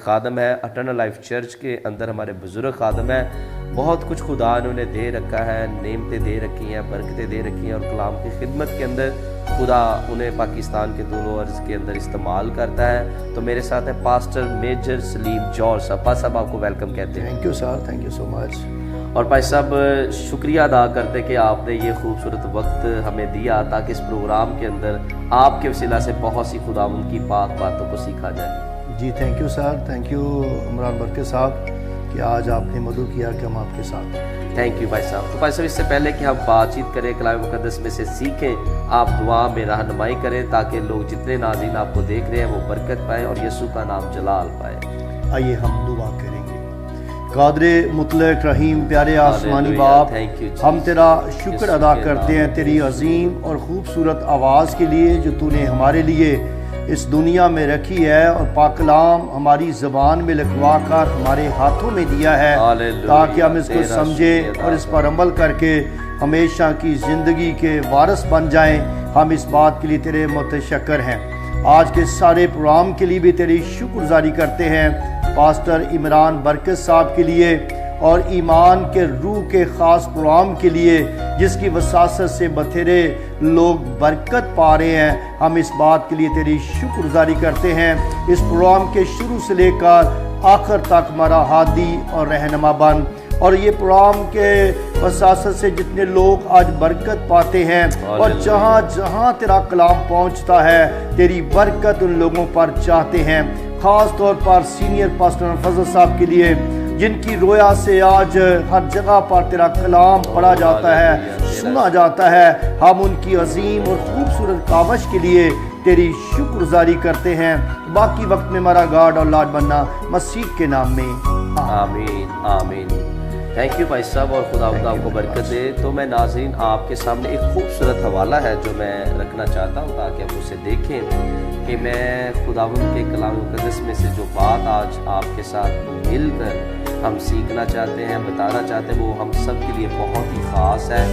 خادم ہے eternal life church کے اندر، ہمارے بزرگ خادم ہیں. بہت کچھ خدا نے انہیں دے رکھا ہے، نعمتیں دے رکھی ہیں، برکتیں دے رکھی ہیں، اور کلام کی خدمت کے اندر خدا انہیں پاکستان کے طول و عرض کے اندر استعمال کرتا ہے. تو میرے ساتھ ہے پاسٹر میجر سلیم جوہر صاحب. پاسٹر صاحب آپ کو ویلکم کہتے ہیں. Thank you sir, thank you so much. اور بھائی صاحب شکریہ ادا کرتے کہ آپ نے یہ خوبصورت وقت ہمیں دیا تاکہ اس پروگرام کے اندر آپ کے وسیلہ سے بہت سی خداوند کی پاک باتوں کو سیکھا جائے. جی thank you sir, thank you Imran Barkat صاحب کہ آج آپ نے مدعو کیا کہ ہم آپ کے ساتھ. تھینک یو بھائی صاحب. تو بھائی صاحب اس سے پہلے کہ ہم بات چیت کریں کلام مقدس میں سے سیکھیں، آپ دعا میں رہنمائی کریں تاکہ لوگ جتنے ناظرین آپ کو دیکھ رہے ہیں وہ برکت پائیں اور یسوع کا نام جلال پائے. آئیے ہم دعا کریں گے. قادر مطلق رحیم پیارے آسمانی باپ، ہم تیرا شکر ادا کرتے ہیں تیری عظیم اور خوبصورت آواز کے لیے جو تو نے ہمارے لیے اس دنیا میں رکھی ہے، اور پاک کلام ہماری زبان میں لکھوا کر ہمارے ہاتھوں میں دیا ہے تاکہ ہم اس کو سمجھیں اور اس پر عمل کر کے ہمیشہ کی زندگی کے وارث بن جائیں. ہم اس بات کے لیے تیرے متشکر ہیں. آج کے سارے پروگرام کے لیے بھی تیری شکر گزاری کرتے ہیں، پاسٹر عمران برکت صاحب کے لیے اور ایمان کے روح کے خاص پروگرام کے لیے جس کی وساست سے بتھیرے لوگ برکت پا رہے ہیں. ہم اس بات کے لیے تیری شکر گزاری کرتے ہیں. اس پروگرام کے شروع سے لے کر آخر تک ہمارا ہادی اور رہنما بن، اور یہ پروگرام کے وساست سے جتنے لوگ آج برکت پاتے ہیں اور جہاں جہاں تیرا کلام پہنچتا ہے تیری برکت ان لوگوں پر چاہتے ہیں. خاص طور پر سینئر پاسٹر فضل صاحب کے لیے جن کی رویا سے آج ہر جگہ پر تیرا کلام پڑھا جاتا ہے، سنا جاتا ہے. ہم ان کی عظیم اور خوبصورت کاوش کے لیے تیری شکر گزاری کرتے ہیں. باقی وقت میں ہمارا گارڈ اور لاڈ بننا مسیح کے نام میں آمین آمین. تھینک یو بھائی صاحب اور خدا آپ کو برکت دے. تو میں ناظرین آپ کے سامنے ایک خوبصورت حوالہ ہے جو میں رکھنا چاہتا ہوں تاکہ آپ اسے دیکھیں کہ میں خداوند کے کلام مقدس میں سے جو بات آج آپ کے ساتھ مل کر ہم سیکھنا چاہتے ہیں، بتانا چاہتے ہیں، وہ ہم سب کے لیے بہت ہی خاص ہے.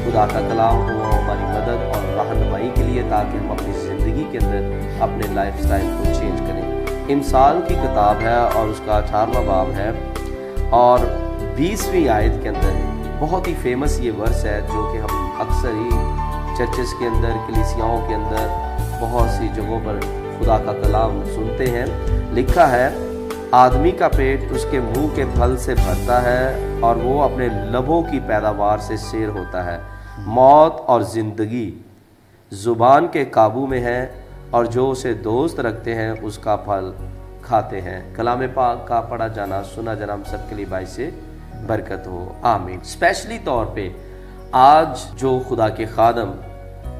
خدا کا کلام ہوا ہماری مدد اور رہنمائی کے لیے تاکہ ہم اپنی زندگی کے اندر اپنے لائف سٹائل کو چینج کریں. امثال کی کتاب ہے اور اس کا 18واں باب ہے اور 20ویں آیت کے اندر بہت ہی فیمس یہ ورس ہے جو کہ ہم اکثر ہی چرچز کے اندر، کلیسیاؤں کے اندر بہت سی جگہوں پر خدا کا کلام سنتے ہیں. لکھا ہے، آدمی کا پیٹ اس کے منہ کے پھل سے بھرتا ہے اور وہ اپنے لبوں کی پیداوار سے سیر ہوتا ہے. موت اور زندگی زبان کے قابو میں ہے اور جو اسے دوست رکھتے ہیں اس کا پھل کھاتے ہیں. کلام پاک کا پڑھا جانا سنا جانا ہم سب کے لیے باعث برکت ہو. آمین. اسپیشلی طور پہ آج جو خدا کے خادم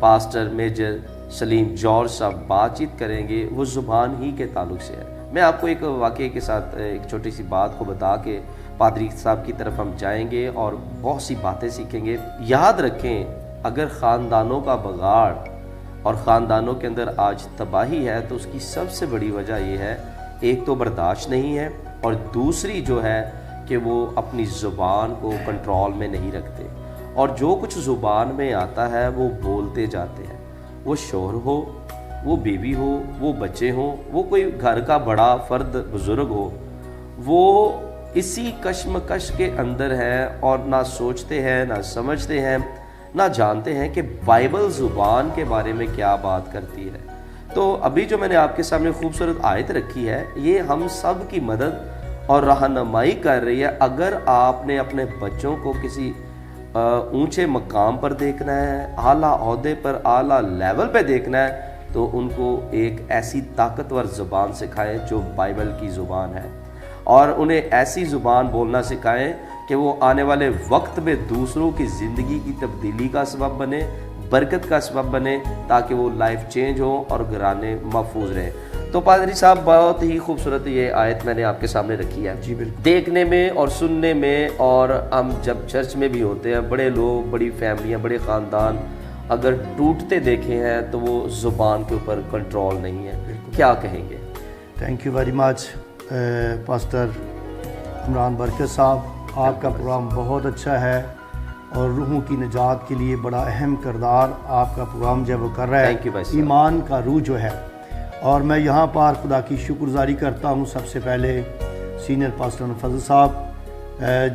پاسٹر میجر سلیم جوہر صاحب بات چیت کریں گے وہ زبان ہی کے تعلق سے ہے. میں آپ کو ایک واقعے کے ساتھ ایک چھوٹی سی بات کو بتا کے پادری صاحب کی طرف ہم جائیں گے اور بہت سی باتیں سیکھیں گے. یاد رکھیں اگر خاندانوں کا بگاڑ اور خاندانوں کے اندر آج تباہی ہے تو اس کی سب سے بڑی وجہ یہ ہے، ایک تو برداشت نہیں ہے اور دوسری جو ہے کہ وہ اپنی زبان کو کنٹرول میں نہیں رکھتے اور جو کچھ زبان میں آتا ہے وہ بولتے جاتے ہیں. وہ شوہر ہو، وہ بیوی ہو، وہ بچے ہوں، وہ کوئی گھر کا بڑا فرد بزرگ ہو، وہ اسی کشمکش کے اندر ہیں اور نہ سوچتے ہیں، نہ سمجھتے ہیں، نہ جانتے ہیں کہ بائبل زبان کے بارے میں کیا بات کرتی ہے. تو ابھی جو میں نے آپ کے سامنے خوبصورت آیت رکھی ہے یہ ہم سب کی مدد اور رہنمائی کر رہی ہے. اگر آپ نے اپنے بچوں کو کسی اونچے مقام پر دیکھنا ہے، اعلیٰ عہدے پر، اعلیٰ لیول پہ دیکھنا ہے تو ان کو ایک ایسی طاقتور زبان سکھائیں جو بائبل کی زبان ہے اور انہیں ایسی زبان بولنا سکھائیں کہ وہ آنے والے وقت میں دوسروں کی زندگی کی تبدیلی کا سبب بنے، برکت کا سبب بنے تاکہ وہ لائف چینج ہو اور گھرانے محفوظ رہیں. تو پادری صاحب بہت ہی خوبصورت یہ آیت میں نے آپ کے سامنے رکھی ہے. جی بالکل. دیکھنے میں اور سننے میں، اور ہم جب چرچ میں بھی ہوتے ہیں بڑے لوگ، بڑی فیملیاں، بڑے خاندان اگر ٹوٹتے دیکھے ہیں تو وہ زبان کے اوپر کنٹرول نہیں ہے. کیا کہیں گے؟ Thank you very much pastor Imran Barkat صاحب. آپ کا پروگرام بہت اچھا ہے اور روحوں کی نجات کے لیے بڑا اہم کردار آپ کا پروگرام جب وہ کر رہا ہے. ایمان کا روح جو ہے اور میں یہاں پر خدا کی شکر گزاری کرتا ہوں سب سے پہلے سینئر پاسٹر فضل صاحب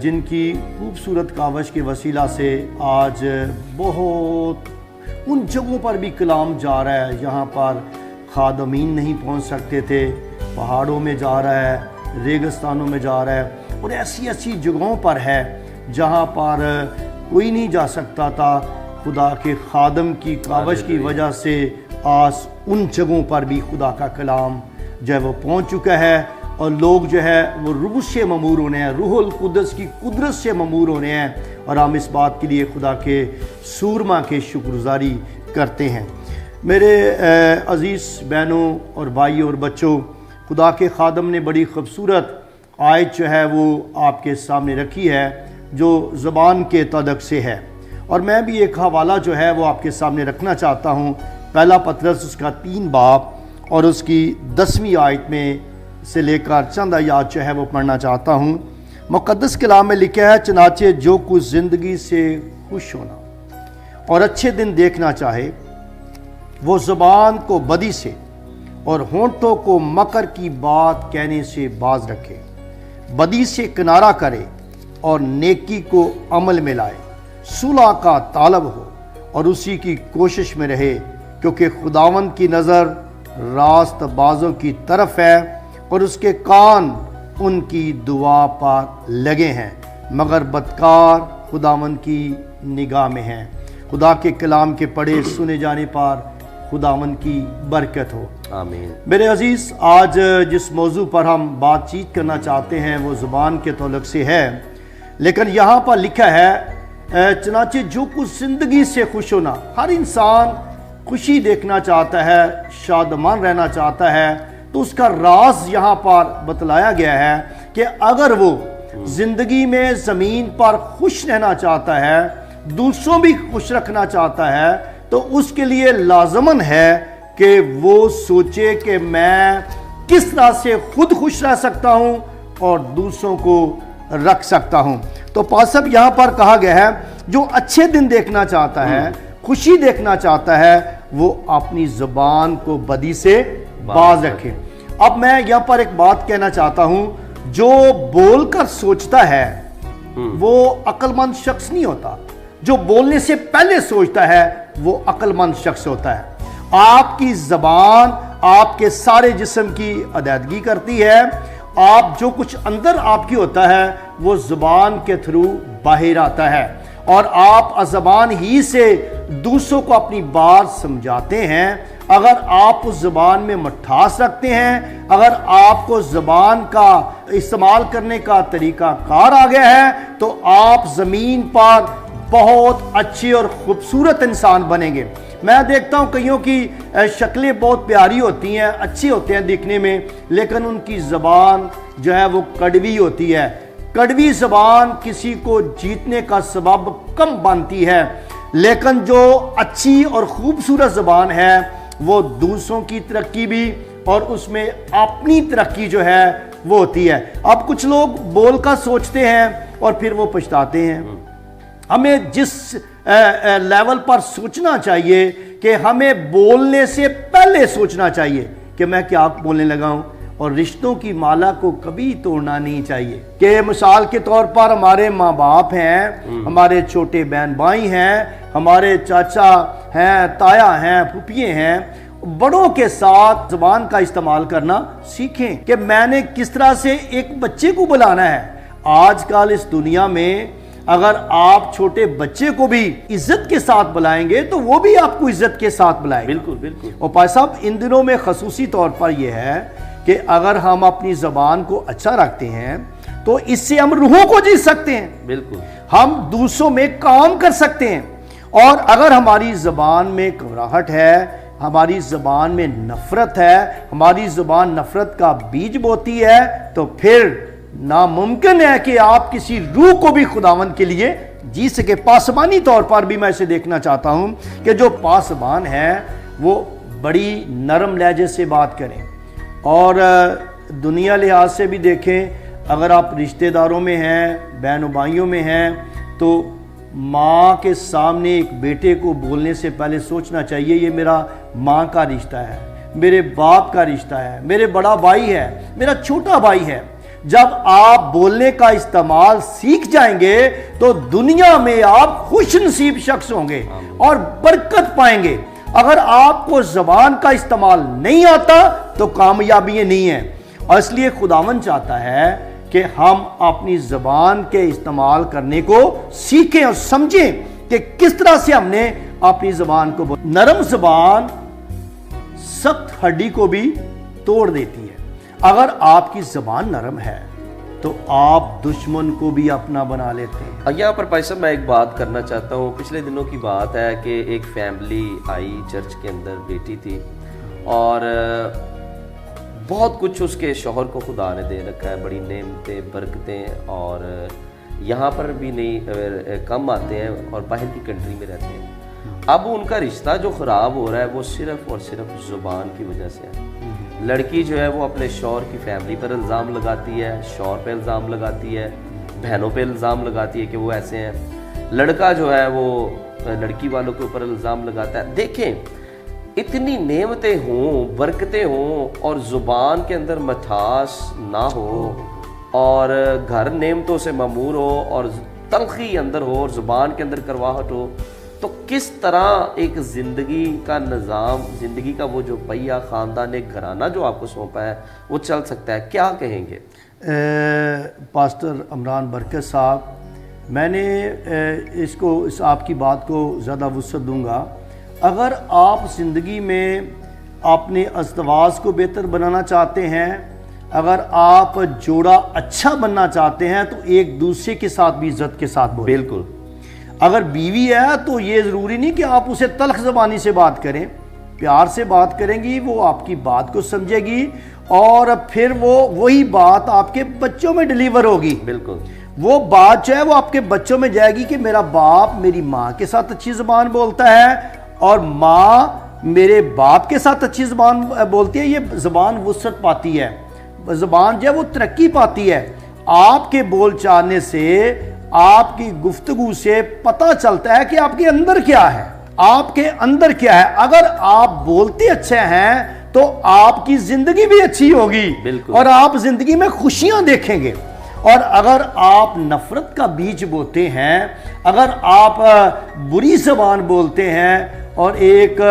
جن کی خوبصورت کاوش کے وسیلہ سے آج بہت ان جگہوں پر بھی کلام جا رہا ہے جہاں پر خادمین نہیں پہنچ سکتے تھے، پہاڑوں میں جا رہا ہے، ریگستانوں میں جا رہا ہے، اور ایسی ایسی جگہوں پر ہے جہاں پر کوئی نہیں جا سکتا تھا۔ خدا کے خادم کی کاوش کی وجہ سے آج ان جگہوں پر بھی خدا کا کلام جو ہے وہ پہنچ چکا ہے، اور لوگ جو ہے وہ روح سے ممور ہونے ہیں، روح القدس کی قدرت سے ممور ہونے ہیں، اور ہم اس بات کے لیے خدا کے سورما کے شکر گزاری کرتے ہیں۔ میرے عزیز بہنوں اور بھائیوں اور بچوں، خدا کے خادم نے بڑی خوبصورت آیت جو ہے وہ آپ کے سامنے رکھی ہے جو زبان کے تعلق سے ہے، اور میں بھی ایک حوالہ جو ہے وہ آپ کے سامنے رکھنا چاہتا ہوں۔ پہلا پطرس اس کا 3 باب اور اس کی 10ویں آیت میں سے لے کر چند آیات جو ہے وہ پڑھنا چاہتا ہوں۔ مقدس کلام میں لکھا ہے، چنانچہ جو کچھ زندگی سے خوش ہونا اور اچھے دن دیکھنا چاہے وہ زبان کو بدی سے اور ہونٹوں کو مکر کی بات کہنے سے باز رکھے، بدی سے کنارہ کرے اور نیکی کو عمل میں لائے، صلح کا طالب ہو اور اسی کی کوشش میں رہے، کیونکہ خداوند کی نظر راست بازوں کی طرف ہے اور اس کے کان ان کی دعا پر لگے ہیں، مگر بدکار خداوند کی نگاہ میں ہیں۔ خدا کے کلام کے پڑھے سنے جانے پر خداوند کی برکت ہو، آمین۔ میرے عزیز، آج جس موضوع پر ہم بات چیت کرنا چاہتے ہیں وہ زبان کے تعلق سے ہے، لیکن یہاں پر لکھا ہے چنانچہ جو کچھ زندگی سے خوش ہونا۔ ہر انسان خوشی دیکھنا چاہتا ہے، شادمان رہنا چاہتا ہے، تو اس کا راز یہاں پر بتلایا گیا ہے کہ اگر وہ زندگی میں زمین پر خوش رہنا چاہتا ہے، دوسروں بھی خوش رکھنا چاہتا ہے، تو اس کے لیے لازماً ہے کہ وہ سوچے کہ میں کس طرح سے خود خوش رہ سکتا ہوں اور دوسروں کو رکھ سکتا ہوں۔ تو پاسب یہاں پر کہا گیا ہے جو اچھے دن دیکھنا چاہتا ہے، خوشی دیکھنا چاہتا ہے، وہ اپنی زبان کو بدی سے باز رکھے۔ اب میں یہاں پر ایک بات کہنا چاہتا ہوں، جو بول کر سوچتا ہے وہ عقل مند شخص نہیں ہوتا، جو بولنے سے پہلے سوچتا ہے وہ عقل مند شخص ہوتا ہے۔ آپ کی زبان آپ کے سارے جسم کی علیحدگی کرتی ہے، آپ جو کچھ اندر آپ کی ہوتا ہے وہ زبان کے تھرو باہر آتا ہے، اور آپ زبان ہی سے دوسروں کو اپنی بات سمجھاتے ہیں۔ اگر آپ اس زبان میں مٹھاس رکھتے ہیں، اگر آپ کو زبان کا استعمال کرنے کا طریقہ کار آ گیا ہے، تو آپ زمین پر بہت اچھی اور خوبصورت انسان بنیں گے۔ میں دیکھتا ہوں کئیوں کی شکلیں بہت پیاری ہوتی ہیں، اچھی ہوتے ہیں دیکھنے میں، لیکن ان کی زبان جو ہے وہ کڑوی ہوتی ہے۔ کڑوی زبان کسی کو جیتنے کا سبب کم بنتی ہے، لیکن جو اچھی اور خوبصورت زبان ہے وہ دوسروں کی ترقی بھی اور اس میں اپنی ترقی جو ہے وہ ہوتی ہے۔ اب کچھ لوگ بول کر سوچتے ہیں اور پھر وہ پچھتاتے ہیں۔ ہمیں جس لیول پر سوچنا چاہیے کہ ہمیں بولنے سے پہلے سوچنا چاہیے کہ میں کیا بولنے لگا ہوں، اور رشتوں کی مالا کو کبھی توڑنا نہیں چاہیے۔ کہ مثال کے طور پر ہمارے ماں باپ ہیں، ہمارے چھوٹے بہن بھائی ہیں، ہمارے چاچا ہیں، تایا ہیں، پھوپھیے ہیں، بڑوں کے ساتھ زبان کا استعمال کرنا سیکھیں کہ میں نے کس طرح سے ایک بچے کو بلانا ہے۔ آج کل اس دنیا میں اگر آپ چھوٹے بچے کو بھی عزت کے ساتھ بلائیں گے تو وہ بھی آپ کو عزت کے ساتھ بلائیں گے۔ بالکل بالکل۔ اور بھائی صاحب، ان دنوں میں خصوصی طور پر یہ ہے کہ اگر ہم اپنی زبان کو اچھا رکھتے ہیں تو اس سے ہم روحوں کو جیت سکتے ہیں، بالکل، ہم دوسروں میں کام کر سکتے ہیں۔ اور اگر ہماری زبان میں گھبراہٹ ہے، ہماری زبان میں نفرت ہے، ہماری زبان نفرت کا بیج بوتی ہے، تو پھر ناممکن ہے کہ آپ کسی روح کو بھی خداوند کے لیے جی سکے۔ پاسبانی طور پر بھی میں اسے دیکھنا چاہتا ہوں کہ جو پاسبان ہے وہ بڑی نرم لہجے سے بات کریں، اور دنیا لحاظ سے بھی دیکھیں، اگر آپ رشتہ داروں میں ہیں، بہن و بھائیوں میں ہیں، تو ماں کے سامنے ایک بیٹے کو بولنے سے پہلے سوچنا چاہیے یہ میرا ماں کا رشتہ ہے، میرے باپ کا رشتہ ہے، میرے بڑا بھائی ہے، میرا چھوٹا بھائی ہے۔ جب آپ بولنے کا استعمال سیکھ جائیں گے تو دنیا میں آپ خوش نصیب شخص ہوں گے اور برکت پائیں گے۔ اگر آپ کو زبان کا استعمال نہیں آتا تو کامیابی نہیں ہے، اور اس لیے خداوند چاہتا ہے کہ ہم اپنی زبان کے استعمال کرنے کو سیکھیں اور سمجھیں کہ کس طرح سے ہم نے اپنی زبان کو نرم زبان سخت ہڈی کو بھی توڑ دیتی ہے۔ اگر آپ کی زبان نرم ہے تو آپ دشمن کو بھی اپنا بنا لیتے ہیں۔ یہاں پر بھائی صاحب میں ایک بات کرنا چاہتا ہوں، پچھلے دنوں کی بات ہے کہ ایک فیملی آئی چرچ کے اندر، بیٹی تھی، اور بہت کچھ اس کے شوہر کو خدا نے دے رکھا ہے، بڑی نعمتیں، برکتیں، اور یہاں پر بھی نہیں کم آتے ہیں اور باہر کی کنٹری میں رہتے ہیں۔ اب ان کا رشتہ جو خراب ہو رہا ہے وہ صرف اور صرف زبان کی وجہ سے ہے۔ لڑکی جو ہے وہ اپنے شوہر کی فیملی پر الزام لگاتی ہے، شوہر پہ الزام لگاتی ہے، بہنوں پہ الزام لگاتی ہے کہ وہ ایسے ہیں۔ لڑکا جو ہے وہ لڑکی والوں کے اوپر الزام لگاتا ہے۔ دیکھیں، اتنی نعمتیں ہوں، برکتیں ہوں، اور زبان کے اندر مٹھاس نہ ہو، اور گھر نعمتوں سے معمور ہو، اور تلخی اندر ہو، اور زبان کے اندر کرواہٹ ہو، تو کس طرح ایک زندگی کا نظام، زندگی کا وہ جو پہیہ، خاندان، ایک گھرانہ جو آپ کو سونپا ہے وہ چل سکتا ہے؟ کیا کہیں گے؟ پاسٹر عمران برکت صاحب، میں نے اس آپ کی بات کو زیادہ وسعت دوں گا۔ اگر آپ زندگی میں اپنے ازدواج کو بہتر بنانا چاہتے ہیں، اگر آپ جوڑا اچھا بننا چاہتے ہیں، تو ایک دوسرے کے ساتھ بھی عزت کے ساتھ بولیں۔ بالکل۔ اگر بیوی ہے تو یہ ضروری نہیں کہ آپ اسے تلخ زبانی سے بات کریں، پیار سے بات کریں گی، وہ آپ کی بات کو سمجھے گی، اور پھر وہی بات آپ کے بچوں میں ڈیلیور ہوگی۔ بالکل۔ وہ بات جو ہے وہ آپ کے بچوں میں جائے گی کہ میرا باپ میری ماں کے ساتھ اچھی زبان بولتا ہے، اور ماں میرے باپ کے ساتھ اچھی زبان بولتی ہے۔ یہ زبان وسعت پاتی ہے، زبان جو ہے وہ ترقی پاتی ہے۔ آپ کے بول چالنے سے، آپ کی گفتگو سے پتہ چلتا ہے کہ آپ کے اندر کیا ہے، آپ کے اندر کیا ہے۔ اگر آپ بولتے اچھے ہیں تو آپ کی زندگی بھی اچھی ہوگی، اور آپ زندگی میں خوشیاں دیکھیں گے۔ اور اگر آپ نفرت کا بیج بوتے ہیں، اگر آپ بری زبان بولتے ہیں، اور ایک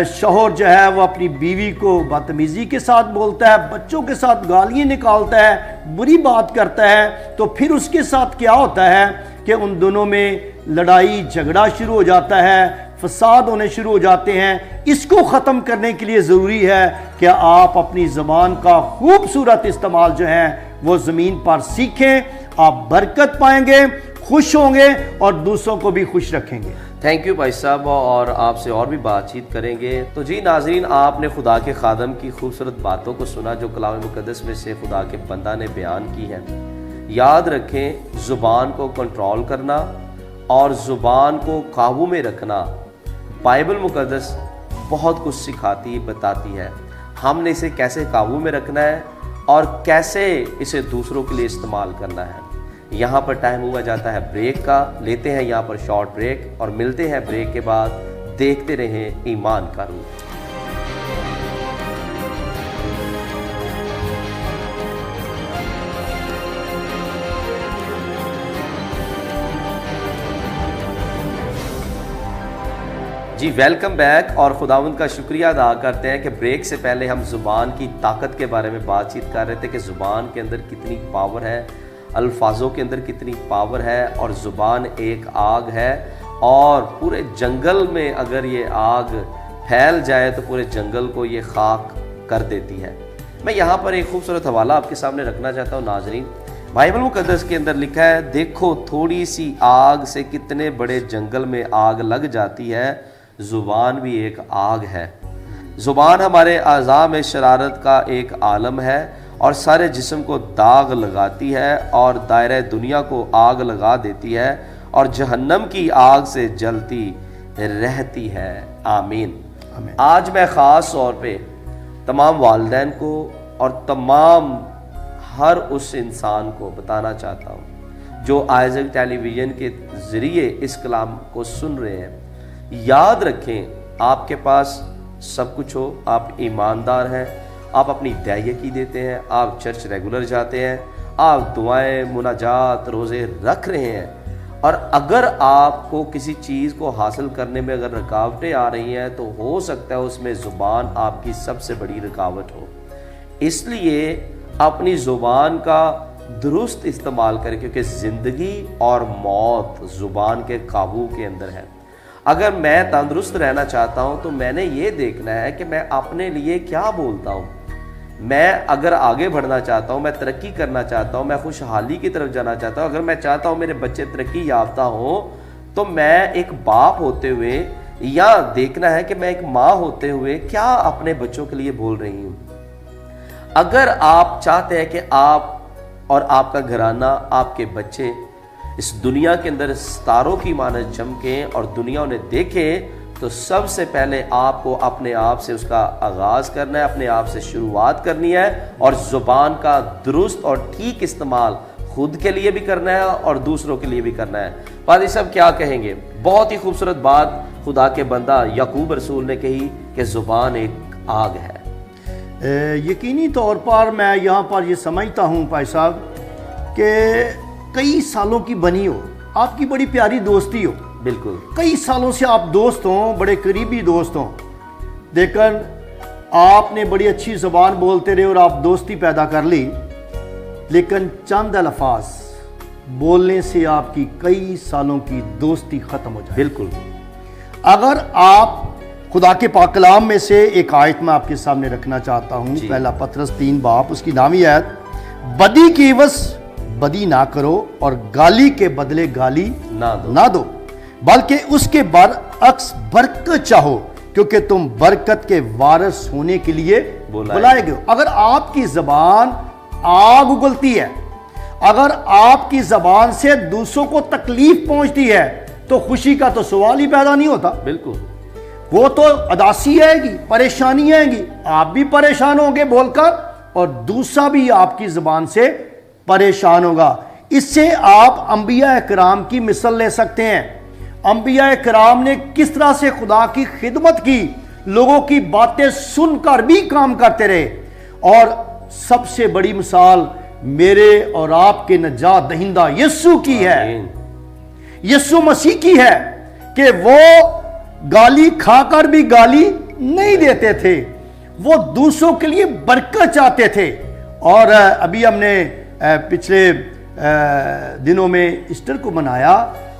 شوہر جو ہے وہ اپنی بیوی کو بدتمیزی کے ساتھ بولتا ہے، بچوں کے ساتھ گالیاں نکالتا ہے، بری بات کرتا ہے، تو پھر اس کے ساتھ کیا ہوتا ہے کہ ان دونوں میں لڑائی جھگڑا شروع ہو جاتا ہے، فساد ہونے شروع ہو جاتے ہیں۔ اس کو ختم کرنے کے لیے ضروری ہے کہ آپ اپنی زبان کا خوبصورت استعمال جو ہے وہ زمین پر سیکھیں۔ آپ برکت پائیں گے، خوش ہوں گے، اور دوسروں کو بھی خوش رکھیں گے۔ تھینک یو بھائی صاحب، اور آپ سے اور بھی بات چیت کریں گے۔ تو جی ناظرین، آپ نے خدا کے خادم کی خوبصورت باتوں کو سنا جو کلام مقدس میں سے خدا کے بندہ نے بیان کی ہے۔ یاد رکھیں، زبان کو کنٹرول کرنا اور زبان کو قابو میں رکھنا بائبل مقدس بہت کچھ سکھاتی، بتاتی ہے۔ ہم نے اسے کیسے قابو میں رکھنا ہے اور کیسے اسے دوسروں کے لیے استعمال کرنا ہے۔ یہاں پر ٹائم ہوا جاتا ہے بریک کا، لیتے ہیں یہاں پر شارٹ بریک، اور ملتے ہیں بریک کے بعد۔ دیکھتے رہیں ایمان کا روح۔ جی ویلکم بیک، اور خداوند کا شکریہ ادا کرتے ہیں کہ بریک سے پہلے ہم زبان کی طاقت کے بارے میں بات چیت کر رہے تھے کہ زبان کے اندر کتنی پاور ہے، الفاظوں کے اندر کتنی پاور ہے، اور زبان ایک آگ ہے، اور پورے جنگل میں اگر یہ آگ پھیل جائے تو پورے جنگل کو یہ خاک کر دیتی ہے۔ میں یہاں پر ایک خوبصورت حوالہ آپ کے سامنے رکھنا چاہتا ہوں ناظرین۔ بائبل مقدس کے اندر لکھا ہے، دیکھو تھوڑی سی آگ سے کتنے بڑے جنگل میں آگ لگ جاتی ہے، زبان بھی ایک آگ ہے۔ زبان ہمارے اعضاء میں شرارت کا ایک عالم ہے، اور سارے جسم کو داغ لگاتی ہے، اور دائرہ دنیا کو آگ لگا دیتی ہے، اور جہنم کی آگ سے جلتی رہتی ہے۔ آمین۔ آج میں خاص طور پہ تمام والدین کو اور تمام ہر اس انسان کو بتانا چاہتا ہوں جو آئزک ٹیلی ویژن کے ذریعے اس کلام کو سن رہے ہیں۔ یاد رکھیں، آپ کے پاس سب کچھ ہو، آپ ایماندار ہیں، آپ اپنی دہیکی دیتے ہیں، آپ چرچ ریگولر جاتے ہیں، آپ دعائیں مناجات روزے رکھ رہے ہیں، اور اگر آپ کو کسی چیز کو حاصل کرنے میں اگر رکاوٹیں آ رہی ہیں تو ہو سکتا ہے اس میں زبان آپ کی سب سے بڑی رکاوٹ ہو۔ اس لیے اپنی زبان کا درست استعمال کریں، کیونکہ زندگی اور موت زبان کے قابو کے اندر ہے۔ اگر میں تندرست رہنا چاہتا ہوں تو میں نے یہ دیکھنا ہے کہ میں اپنے لیے کیا بولتا ہوں۔ میں اگر آگے بڑھنا چاہتا ہوں، میں ترقی کرنا چاہتا ہوں، میں خوشحالی کی طرف جانا چاہتا ہوں، اگر میں چاہتا ہوں میرے بچے ترقی یافتہ ہوں، تو میں ایک باپ ہوتے ہوئے یا دیکھنا ہے کہ میں ایک ماں ہوتے ہوئے کیا اپنے بچوں کے لیے بول رہی ہوں۔ اگر آپ چاہتے ہیں کہ آپ اور آپ کا گھرانہ، آپ کے بچے اس دنیا کے اندر ستاروں کی مانند چمکیں اور دنیا انہیں دیکھے، تو سب سے پہلے آپ کو اپنے آپ سے اس کا آغاز کرنا ہے، اپنے آپ سے شروعات کرنی ہے، اور زبان کا درست اور ٹھیک استعمال خود کے لیے بھی کرنا ہے اور دوسروں کے لیے بھی کرنا ہے۔ پادری صاحب کیا کہیں گے؟ بہت ہی خوبصورت بات خدا کے بندہ یعقوب رسول نے کہی کہ زبان ایک آگ ہے۔ یقینی طور پر میں یہاں پر یہ سمجھتا ہوں بھائی صاحب کہ کئی سالوں کی بنی ہو، آپ کی بڑی پیاری دوستی ہو، بالکل کئی سالوں سے آپ دوست ہوں، بڑے قریبی دوست ہوں، لیکن آپ نے بڑی اچھی زبان بولتے رہے اور آپ دوستی پیدا کر لی، لیکن چند الفاظ بولنے سے آپ کی کئی سالوں کی دوستی ختم ہو جائے۔ بالکل۔ اگر آپ خدا کے پاک کلام میں سے ایک آیت میں آپ کے سامنے رکھنا چاہتا ہوں، پہلا پطرس 3 باب، اس کی نامی آیت، بدی کی عوض بدی نہ کرو اور گالی کے بدلے گالی نہ دو، بلکہ اس کے برعکس برکت چاہو، کیونکہ تم برکت کے وارث ہونے کے لیے بلائے گئے ہو۔ اگر آپ کی زبان آگ اگلتی ہے، اگر آپ کی زبان سے دوسروں کو تکلیف پہنچتی ہے، تو خوشی کا تو سوال ہی پیدا نہیں ہوتا۔ بالکل، وہ تو اداسی آئے گی، پریشانی آئے گی، آپ بھی پریشان ہوں گے بول کر، اور دوسرا بھی آپ کی زبان سے پریشان ہوگا۔ اس سے آپ انبیاء کرام کی مثال لے سکتے ہیں۔ انبیاء کرام نے کس طرح سے خدا کی خدمت کی، لوگوں کی باتیں سن کر بھی کام کرتے رہے، اور سب سے بڑی مثال میرے اور آپ کے نجات دہندہ یسوع کی ہے، یسوع مسیح کی ہے، کہ وہ گالی کھا کر بھی گالی نہیں دیتے تھے، وہ دوسروں کے لیے برکت چاہتے تھے۔ اور ابھی ہم نے پچھلے دنوں میں ایسٹر کو منایا،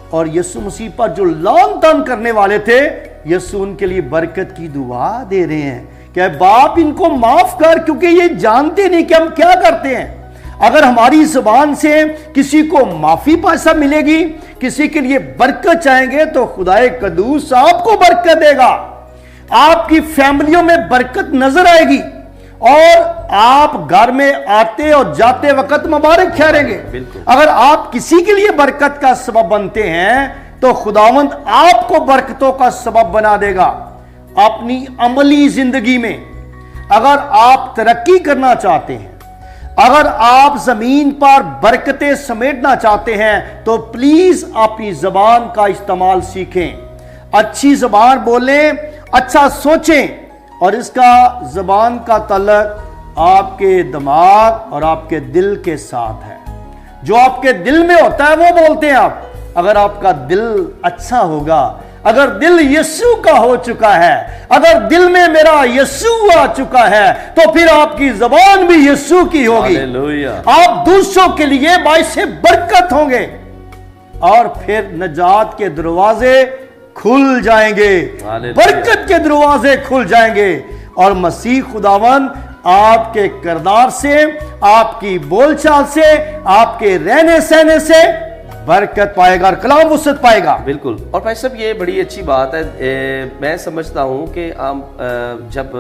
اور یسوع مسیح پر جو لعن طعن کرنے والے تھے، یسوع ان کے لیے برکت کی دعا دے رہے ہیں کہ باپ ان کو معاف کر، کیونکہ یہ جانتے نہیں کہ ہم کیا کرتے ہیں۔ اگر ہماری زبان سے کسی کو معافی پیسہ ملے گی، کسی کے لیے برکت چاہیں گے، تو خدا قدوس آپ کو برکت دے گا، آپ کی فیملیوں میں برکت نظر آئے گی، اور آپ گھر میں آتے اور جاتے وقت مبارک ٹھہریں گے۔ اگر آپ کسی کے لیے برکت کا سبب بنتے ہیں تو خداوند آپ کو برکتوں کا سبب بنا دے گا۔ اپنی عملی زندگی میں اگر آپ ترقی کرنا چاہتے ہیں، اگر آپ زمین پر برکتیں سمیٹنا چاہتے ہیں، تو پلیز اپنی زبان کا استعمال سیکھیں، اچھی زبان بولیں، اچھا سوچیں، اور اس کا زبان کا تعلق آپ کے دماغ اور آپ کے دل کے ساتھ ہے۔ جو آپ کے دل میں ہوتا ہے وہ بولتے ہیں آپ۔ اگر آپ کا دل اچھا ہوگا، اگر دل یسوع کا ہو چکا ہے، اگر دل میں میرا یسوع آ چکا ہے، تو پھر آپ کی زبان بھی یسوع کی ہوگی، آپ دوسروں کے لیے باعث برکت ہوں گے، اور پھر نجات کے دروازے کھل جائیں گے، برکت کے دروازے کھل جائیں گے، اور مسیح خداوند آپ کے کردار سے، آپ کی بول چال سے، آپ کے رہنے سہنے سے برکت پائے گا اور کلام وسعت پائے گا۔ بالکل۔ اور بھائی صاحب یہ بڑی اچھی بات ہے، میں سمجھتا ہوں کہ ہم جب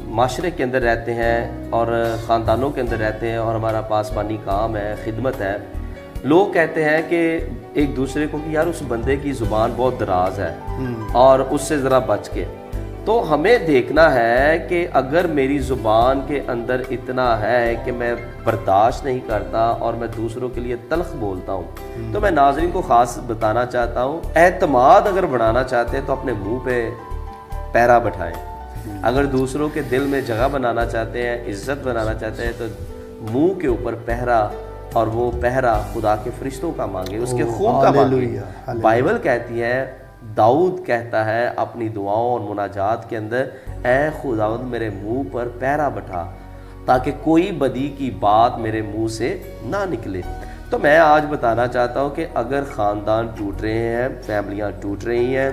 معاشرے کے اندر رہتے ہیں اور خاندانوں کے اندر رہتے ہیں، اور ہمارا پاسبانی کام ہے، خدمت ہے، لوگ کہتے ہیں کہ ایک دوسرے کو کہ یار اس بندے کی زبان بہت دراز ہے اور اس سے ذرا بچ کے، تو ہمیں دیکھنا ہے کہ اگر میری زبان کے اندر اتنا ہے کہ میں برداشت نہیں کرتا اور میں دوسروں کے لیے تلخ بولتا ہوں، تو میں ناظرین کو خاص بتانا چاہتا ہوں، اعتماد اگر بڑھانا چاہتے ہیں تو اپنے منہ پہ پیرا بٹھائیں، اگر دوسروں کے دل میں جگہ بنانا چاہتے ہیں، عزت بنانا چاہتے ہیں، تو منہ کے اوپر پہرا، اور وہ پہرا خدا کے فرشتوں کا مانگے، اس کے خون کا مانگے۔ بائبل کہتی ہے، داؤد کہتا ہے اپنی دعاؤں اور مناجات کے اندر، اے خداوند میرے منہ پر پہرا بٹھا تاکہ کوئی بدی کی بات میرے منہ سے نہ نکلے۔ تو میں آج بتانا چاہتا ہوں کہ اگر خاندان ٹوٹ رہے ہیں، فیملیاں ٹوٹ رہی ہیں،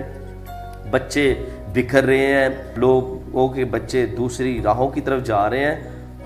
بچے بکھر رہے ہیں، لوگوں کے بچے دوسری راہوں کی طرف جا رہے ہیں،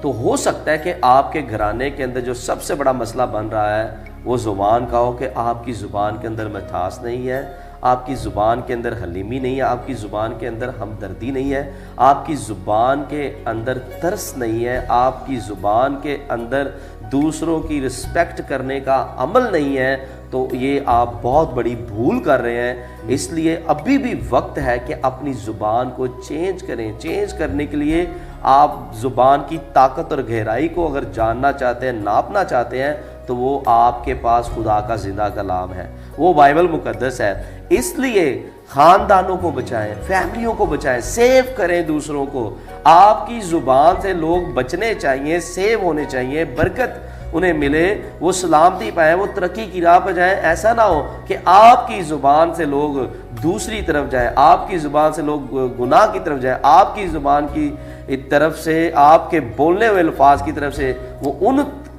تو ہو سکتا ہے کہ آپ کے گھرانے کے اندر جو سب سے بڑا مسئلہ بن رہا ہے وہ زبان کا ہو، کہ آپ کی زبان کے اندر مٹھاس نہیں ہے، آپ کی زبان کے اندر حلیمی نہیں ہے، آپ کی زبان کے اندر ہمدردی نہیں ہے، آپ کی زبان کے اندر ترس نہیں ہے، آپ کی زبان کے اندر دوسروں کی رسپیکٹ کرنے کا عمل نہیں ہے، تو یہ آپ بہت بڑی بھول کر رہے ہیں۔ اس لیے ابھی بھی وقت ہے کہ اپنی زبان کو چینج کریں۔ چینج کرنے کے لیے آپ زبان کی طاقت اور گہرائی کو اگر جاننا چاہتے ہیں، ناپنا چاہتے ہیں، تو وہ آپ کے پاس خدا کا زندہ کلام ہے، وہ بائبل مقدس ہے۔ اس لیے خاندانوں کو بچائیں، فیملیوں کو بچائیں، سیو کریں دوسروں کو۔ آپ کی زبان سے لوگ بچنے چاہیے، سیو ہونے چاہیے، برکت انہیں ملے، وہ سلامتی پائیں، وہ ترقی کی راہ پہ جائیں۔ ایسا نہ ہو کہ آپ کی زبان سے لوگ دوسری طرف جائیں، آپ کی زبان سے لوگ گناہ کی طرف جائیں، آپ کی زبان کی طرف سے، آپ کے بولنے ہوئے الفاظ کی طرف سے وہ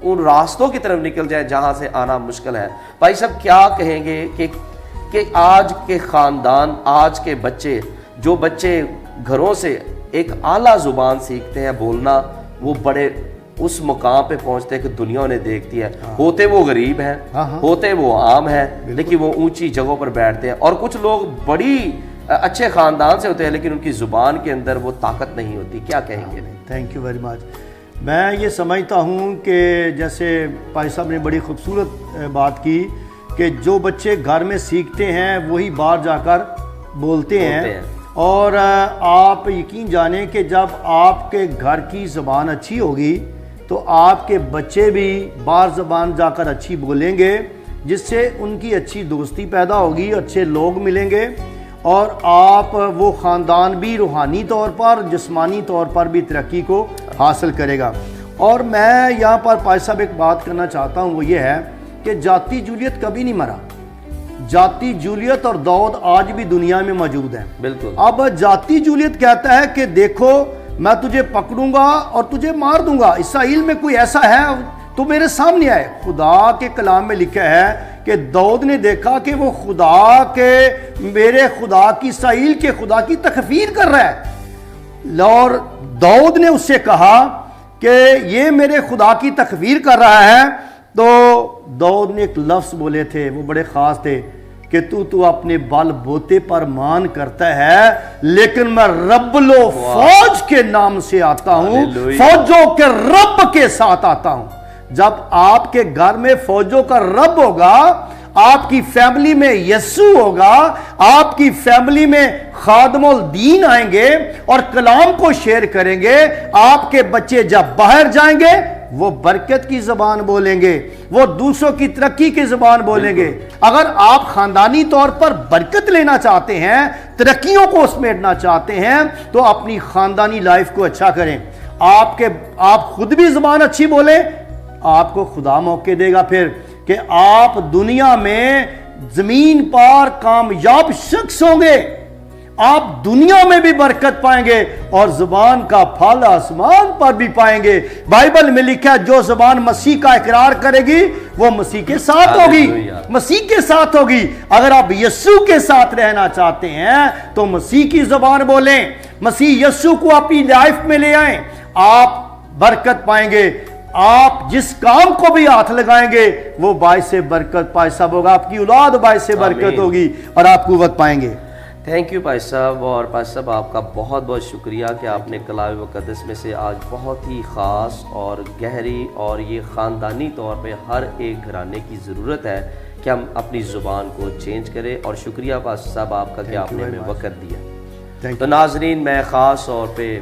ان راستوں کی طرف نکل جائیں جہاں سے آنا مشکل ہے۔ بھائی صاحب کیا کہیں گے کہ آج کے خاندان، آج کے بچے، جو بچے گھروں سے ایک اعلیٰ زبان سیکھتے ہیں بولنا، وہ بڑے اس مقام پہ پہنچتے ہیں کہ دنیا انہیں دیکھتی ہے۔ ہوتے وہ غریب ہیں، ہوتے وہ عام ہیں، لیکن وہ اونچی جگہوں پر بیٹھتے ہیں۔ اور کچھ لوگ بڑی اچھے خاندان سے ہوتے ہیں لیکن ان کی زبان کے اندر وہ طاقت نہیں ہوتی۔ کیا کہیں گے؟ Thank you very much. میں یہ سمجھتا ہوں کہ جیسے بھائی صاحب نے بڑی خوبصورت بات کی کہ جو بچے گھر میں سیکھتے ہیں وہی باہر جا کر بولتے ہیں، اور آپ یقین جانیں کہ جب آپ کے گھر کی زبان اچھی ہوگی تو آپ کے بچے بھی باہر زبان جا کر اچھی بولیں گے، جس سے ان کی اچھی دوستی پیدا ہوگی، اچھے لوگ ملیں گے، اور آپ وہ خاندان بھی روحانی طور پر، جسمانی طور پر بھی ترقی کو حاصل کرے گا۔ اور میں یہاں پر پائی صاحب ایک بات کرنا چاہتا ہوں، وہ یہ ہے کہ جاتی جولیت کبھی نہیں مرا۔ جاتی جولیت اور داؤد آج بھی دنیا میں موجود ہیں۔ بالکل۔ اب جاتی جولیت کہتا ہے کہ دیکھو میں تجھے پکڑوں گا اور تجھے مار دوں گا، اسرائیل میں کوئی ایسا ہے تو میرے سامنے آئے۔ خدا کے کلام میں لکھا ہے کہ داؤد نے دیکھا کہ وہ خدا کے، میرے خدا کی، اسرائیل کے خدا کی تکفیر کر رہا ہے، اور داؤد نے اس سے کہا کہ یہ میرے خدا کی تکفیر کر رہا ہے۔ تو داؤد نے ایک لفظ بولے تھے، وہ بڑے خاص تھے کہ تو اپنے بل بوتے پر مان کرتا ہے، لیکن میں رب لو فوج کے نام سے آتا ہوں، فوجوں کے رب کے ساتھ آتا ہوں۔ جب آپ کے گھر میں فوجوں کا رب ہوگا، آپ کی فیملی میں یسوع ہوگا، آپ کی فیملی میں خادم الدین آئیں گے اور کلام کو شیئر کریں گے، آپ کے بچے جب باہر جائیں گے وہ برکت کی زبان بولیں گے، وہ دوسروں کی ترقی کی زبان بولیں گے۔ اگر آپ خاندانی طور پر برکت لینا چاہتے ہیں، ترقیوں کو سمیٹنا چاہتے ہیں، تو اپنی خاندانی لائف کو اچھا کریں۔ آپ خود بھی زبان اچھی بولیں، آپ کو خدا موقع دے گا پھر کہ آپ دنیا میں زمین پر کامیاب شخص ہوں گے، آپ دنیا میں بھی برکت پائیں گے اور زبان کا پھل آسمان پر بھی پائیں گے۔ بائبل میں لکھا ہے جو زبان مسیح کا اقرار کرے گی وہ مسیح کے ساتھ ہوگی، مسیح کے ساتھ ہوگی۔ اگر آپ یسوع کے ساتھ رہنا چاہتے ہیں تو مسیح کی زبان بولیں، مسیح یسوع کو اپنی لائف میں لے آئیں، آپ برکت پائیں گے۔ آپ جس کام کو بھی ہاتھ لگائیں گے وہ باعث برکت پائے صاحب ہوگا، آپ کی اولاد باعث برکت ہوگی اور آپ قوت پائیں گے۔ تھینک یو بھائی صاحب۔ اور بھائی صاحب آپ کا بہت بہت شکریہ کہ آپ نے کلام مقدس میں سے آج بہت ہی خاص اور گہری، اور یہ خاندانی طور پہ ہر ایک گھرانے کی ضرورت ہے کہ ہم اپنی زبان کو چینج کریں، اور شکریہ بھائی صاحب آپ کا کہ آپ نے ہمیں وقت دیا۔ تو ناظرین، میں خاص طور پہ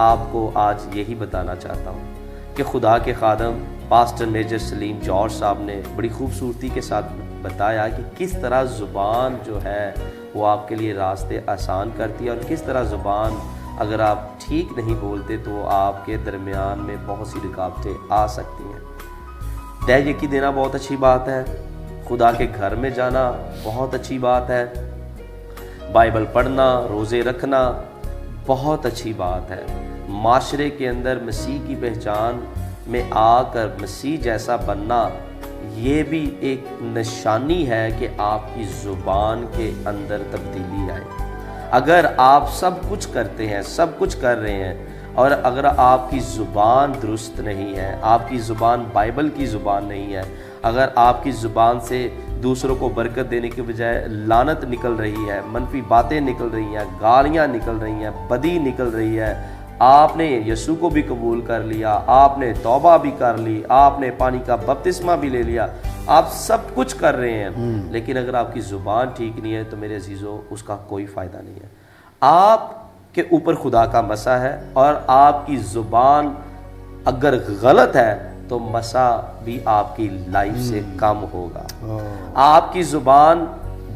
آپ کو آج یہی بتانا چاہتا ہوں کہ خدا کے خادم پاسٹر میجر سلیم جارج صاحب نے بڑی خوبصورتی کے ساتھ بتایا کہ کس طرح زبان جو ہے وہ آپ کے لیے راستے آسان کرتی ہے، اور کس طرح زبان اگر آپ ٹھیک نہیں بولتے تو آپ کے درمیان میں بہت سی رکاوٹیں آ سکتی ہیں۔ دہ یقین دینا بہت اچھی بات ہے، خدا کے گھر میں جانا بہت اچھی بات ہے، بائبل پڑھنا، روزے رکھنا بہت اچھی بات ہے، معاشرے کے اندر مسیح کی پہچان میں آ کر مسیح جیسا بننا یہ بھی ایک نشانی ہے کہ آپ کی زبان کے اندر تبدیلی آئے۔ اگر آپ سب کچھ کرتے ہیں، سب کچھ کر رہے ہیں، اور اگر آپ کی زبان درست نہیں ہے، آپ کی زبان بائبل کی زبان نہیں ہے، اگر آپ کی زبان سے دوسروں کو برکت دینے کے بجائے لعنت نکل رہی ہے، منفی باتیں نکل رہی ہیں، گالیاں نکل رہی ہیں، بدی نکل رہی ہے، آپ نے یسوع کو بھی قبول کر لیا، آپ نے توبہ بھی کر لی، آپ نے پانی کا بپتسمہ بھی لے لیا، آپ سب کچھ کر رہے ہیں، لیکن اگر آپ کی زبان ٹھیک نہیں ہے تو میرے عزیزو اس کا کوئی فائدہ نہیں ہے۔ آپ کے اوپر خدا کا مسا ہے، اور آپ کی زبان اگر غلط ہے تو مسا بھی آپ کی لائف سے کم ہوگا۔ آپ کی زبان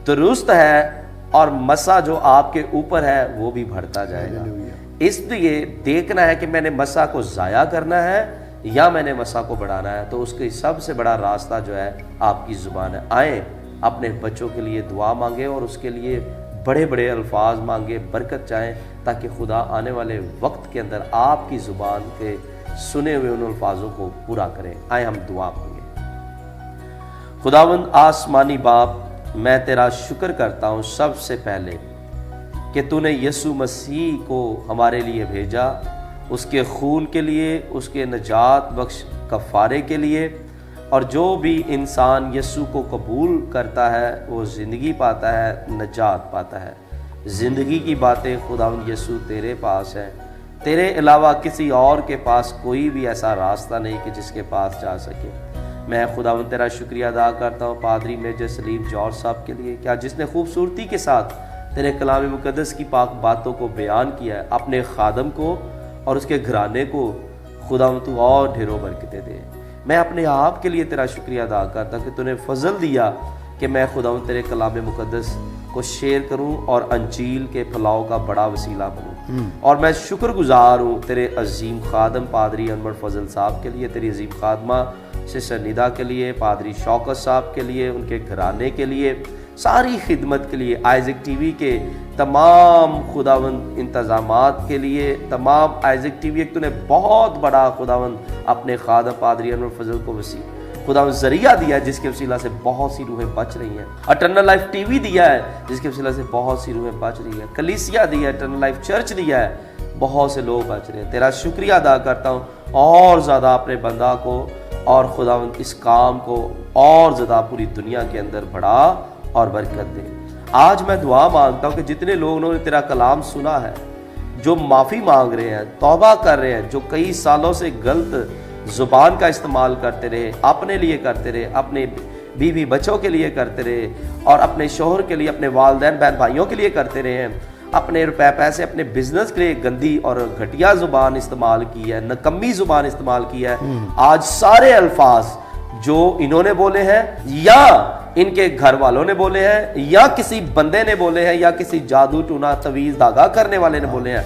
درست ہے اور مسا جو آپ کے اوپر ہے وہ بھی بڑھتا جائے گا۔ اس لیے دیکھنا ہے کہ میں نے مسا کو ضائع کرنا ہے یا میں نے مسا کو بڑھانا ہے، تو اس کے سب سے بڑا راستہ جو ہے آپ کی زبان ہے۔ آئیں اپنے بچوں کے لیے دعا مانگیں اور اس کے لیے بڑے بڑے الفاظ مانگیں، برکت چاہیں، تاکہ خدا آنے والے وقت کے اندر آپ کی زبان کے سنے ہوئے ان الفاظوں کو پورا کریں۔ آئیں ہم دعا مانگیں۔ خداوند آسمانی باپ، میں تیرا شکر کرتا ہوں سب سے پہلے کہ تو نے یسوع مسیح کو ہمارے لیے بھیجا، اس کے خون کے لیے، اس کے نجات بخش کفارے کے لیے، اور جو بھی انسان یسوع کو قبول کرتا ہے وہ زندگی پاتا ہے، نجات پاتا ہے۔ زندگی کی باتیں خداوند یسوع تیرے پاس ہے، تیرے علاوہ کسی اور کے پاس کوئی بھی ایسا راستہ نہیں کہ جس کے پاس جا سکے۔ میں خداوند تیرا شکریہ ادا کرتا ہوں پادری میجر سلیم جارج صاحب کے لیے، کیا جس نے خوبصورتی کے ساتھ تیرے کلام مقدس کی پاک باتوں کو بیان کیا ہے، اپنے خادم کو اور اس کے گھرانے کو خداوند تو اور ڈھیروں برکتیں دے۔ میں اپنے آپ کے لیے تیرا شکریہ ادا کرتا کہ تو نے فضل دیا کہ میں خداوند تیرے کلام مقدس کو شیئر کروں اور انجیل کے پھیلاؤ کا بڑا وسیلہ بنوں، اور میں شکر گزار ہوں تیرے عظیم خادم پادری انور فضل صاحب کے لیے، تیری عظیم خادمہ سسٹر ندا کے لیے، پادری شوکت صاحب کے لیے، ان کے گھرانے کے لیے، ساری خدمت کے لیے، آئزک ٹی وی کے تمام خداوند انتظامات کے لیے، تمام آئزک ٹی وی ایک تو نے بہت بڑا خداوند اپنے خادم پادری انور فضل کو وسیع خداوند ذریعہ دیا ہے جس کے وسیلہ سے بہت سی روحیں بچ رہی ہیں۔ اٹرنل لائف ٹی وی دیا ہے جس کے وسیلہ سے بہت سی روحیں بچ رہی ہیں۔ کلیسیا دیا ہے، اٹرنل لائف چرچ دیا ہے، بہت سے لوگ بچ رہے ہیں۔ تیرا شکریہ ادا کرتا ہوں، اور زیادہ اپنے بندہ کو اور خداوند اس کام کو اور زیادہ پوری دنیا کے اندر بڑھا اور برکت دے۔ آج میں دعا مانگتا ہوں کہ جتنے لوگوں نے تیرا کلام سنا ہے، جو معافی مانگ رہے ہیں، توبہ کر رہے ہیں، جو کئی سالوں سے غلط زبان کا استعمال کرتے رہے، اپنے لیے کرتے رہے، اپنے بیوی بچوں کے لیے کرتے رہے، اور اپنے شوہر کے لیے، اپنے والدین بہن بھائیوں کے لیے کرتے رہے ہیں، اپنے روپے پیسے اپنے بزنس کے لیے گندی اور گھٹیا زبان استعمال کی ہے، نکمی زبان استعمال کی ہے، آج سارے الفاظ جو انہوں نے بولے ہیں یا ان کے گھر والوں نے بولے ہیں یا کسی بندے نے بولے ہیں یا کسی جادو ٹونا تویز داغا کرنے والے نے بولے ہیں،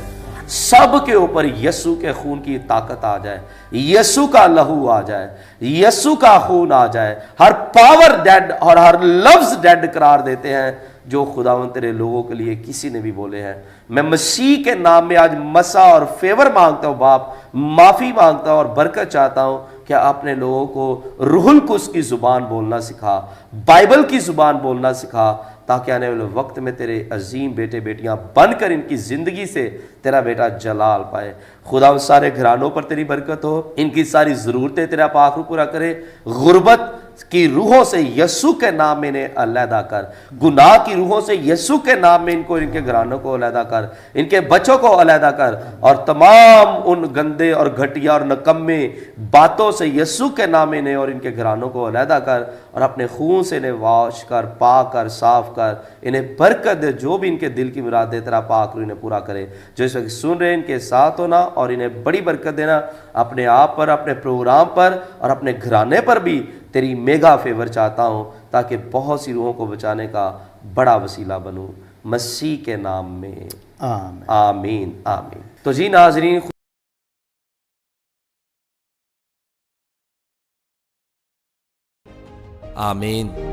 سب کے اوپر یسوع کے خون کی طاقت آ جائے، یسوع کا لہو آ جائے، یسوع کا خون آ جائے۔ ہر پاور ڈیڈ اور ہر لفظ ڈیڈ قرار دیتے ہیں جو خداوند تیرے لوگوں کے لیے کسی نے بھی بولے ہیں۔ میں مسیح کے نام میں آج مسا اور فیور مانگتا ہوں باپ، معافی مانگتا ہوں اور برکت چاہتا ہوں کہ اپنے لوگوں کو روح القدس کی زبان بولنا سکھا، بائبل کی زبان بولنا سکھا، تاکہ آنے والے وقت میں تیرے عظیم بیٹے بیٹیاں بن کر ان کی زندگی سے تیرا بیٹا جلال پائے۔ خدا سارے گھرانوں پر تیری برکت ہو، ان کی ساری ضرورتیں تیرا پاک روح پورا کرے، غربت کی روحوں سے یسوع کے نام میں انہیں علیحدہ کر، گناہ کی روحوں سے یسوع کے نام میں ان کو، ان کے گھرانوں کو علیحدہ کر، ان کے بچوں کو علیحدہ کر، اور تمام ان گندے اور گھٹیا اور نکمے باتوں سے یسوع کے نام میں انہیں اور ان کے گھرانوں کو علیحدہ کر، اور اپنے خون سے انہیں واش کر، پاک کر، صاف کر، انہیں برکت دے، جو بھی ان کے دل کی مراد دے تیرا پاک روح انہیں پورا کرے۔ جو اس وقت سن رہے ان کے ساتھ ہونا اور انہیں بڑی برکت دینا، اپنے آپ پر، اپنے پروگرام پر اور اپنے گھرانے پر بھی تیری میگا فیور چاہتا ہوں، تاکہ بہت سی روحوں کو بچانے کا بڑا وسیلہ بنوں، مسیح کے نام میں آمین۔ آمین آمین۔ تو جی ناظرین، آمین۔